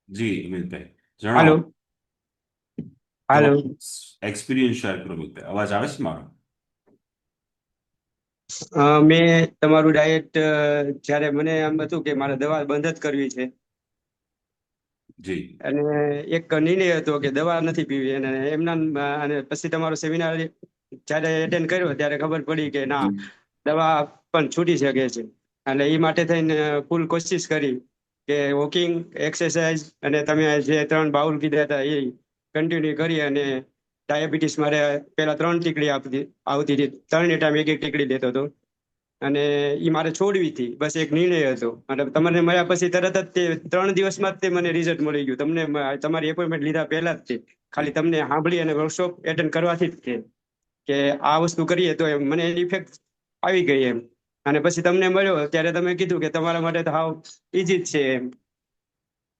જી અમિતભાઈ, જણાવો. હાલો. હાલો. તમારો experience share કરો અમિતભાઈ. અવાજ આવે છે મારો? મેં તમારું ડાયટ જ્યારે મને એમ હતું કે મારે દવા બંધ જ કરવી છે, જી. અને એક નિર્ણય હતો કે દવા નથી પીવી, અને અને પછી તમારો સેમિનાર જ્યારે એટેન્ડ કર્યો ત્યારે ખબર પડી કે ના, દવા પણ છૂટી શકે છે. એટલે એ માટે થઈને ફૂલ કોશિશ કરી કે વોકિંગ, એક્સરસાઇઝ અને તમે જે ત્રણ બાઉલ કીધા હતા એ કન્ટિન્યુ કરી. અને ડાયાબિટીસ મારે પેલા 3 ટીકડી આવતી હતી, ત્રણેય ટાઈમ એક એક ટીકડી લેતો હતો. અને એ મારે છોડવી હતી, બસ એક નિર્ણય હતો. અને તમને મળ્યા પછી તરત જ તે 3 દિવસમાં જ તે મને રિઝલ્ટ મળી ગયું. તમને તમારી એપોઇન્ટમેન્ટ લીધા પહેલા જ તે ખાલી જી. તમને સાંભળી અને વર્કશોપ એટેન્ડ કરવાથી જ તે કે આ વસ્તુ કરીએ તો એમ મને એની ઇફેક્ટ આવી ગઈ એમ. અને પછી તમને મળ્યો ત્યારે તમે કીધું કે તમારા માટે તો હાવ ઈજી જ છે એમ.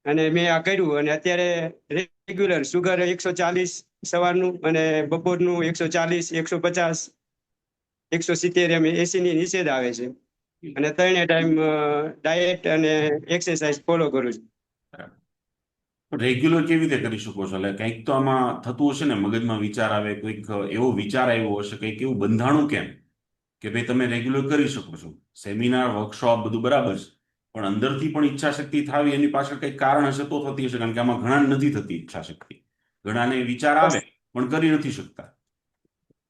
અને મેં આ કર્યું, અને અત્યારે રેગ્યુલર સુગર 140 સવારનું, અને બપોરનું 140, 150, 170 એમ 80 ની નીચે જ આવે છે. અને ત્રણે ટાઈમ ડાયટ અને એક્સરસાઇઝ ફોલો કરું છું. રેગ્યુલર કેવી રીતે કરી શકો છો? એટલે કંઈક તો આમાં થતું હશે ને, મગજમાં વિચાર આવે, કોઈક એવો વિચાર આવ્યો હશે, કંઈક એવું બંધાણું કેમ કે ભાઈ તમે રેગ્યુલર કરી શકો છો? સેમિનાર, વર્કશોપ બધું બરાબર છે, પણ અંદરથી પણ ઈચ્છા શક્તિ થાવી એની પાછળ કંઈક કારણ હશે તો થતી હશે, કારણ કે આમાં ઘણા નથી થતી ઈચ્છા શક્તિ. ઘણાને વિચાર આવે બસ પણ કરી નથી શકતા.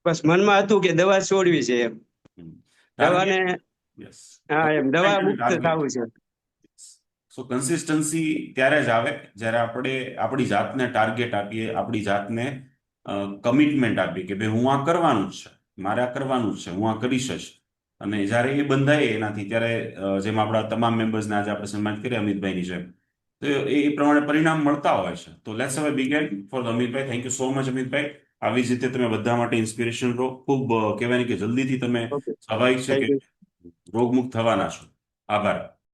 બસ મનમાં હતું કે દવા છોડવી છે એમ. દવાને, ટાર્ગેટ. યસ. હા એમ, દવા મુક્ત ટાર્ગેટ. થવું છે. સો કન્સિસ્ટન્સી ત્યારે જ આવે જ્યારે આપણે આપણી જાતને ટાર્ગેટ આપીએ, આપણી જાતને કમિટમેન્ટ આપીએ કે ભાઈ હું આ કરવાનું જ છે, મારે આ કરવાનું જ છે, હું આ કરીશ જ. અને જ્યારે એ બંધાય એનાથી, ત્યારે જેમ આપણા તમામ મેમ્બર્સને આજે આપણે સન્માનિત કરીએ અમિતભાઈની જેમ, તો એ પ્રમાણે પરિણામ મળતા હોય છે. તો લેટ્સ હવે big hand for the Amitbhai. Thank you so much Amitbhai. આવી જ રીતે તમે બધા માટે ઇન્સ્પિરેશન રહો. ખૂબ કહેવાય ને કે જલ્દીથી તમે, ઓકે, સ્વાભાવિક છે થેન્ક કે યુ. રોગમુક્ત થવાના છો. આભાર.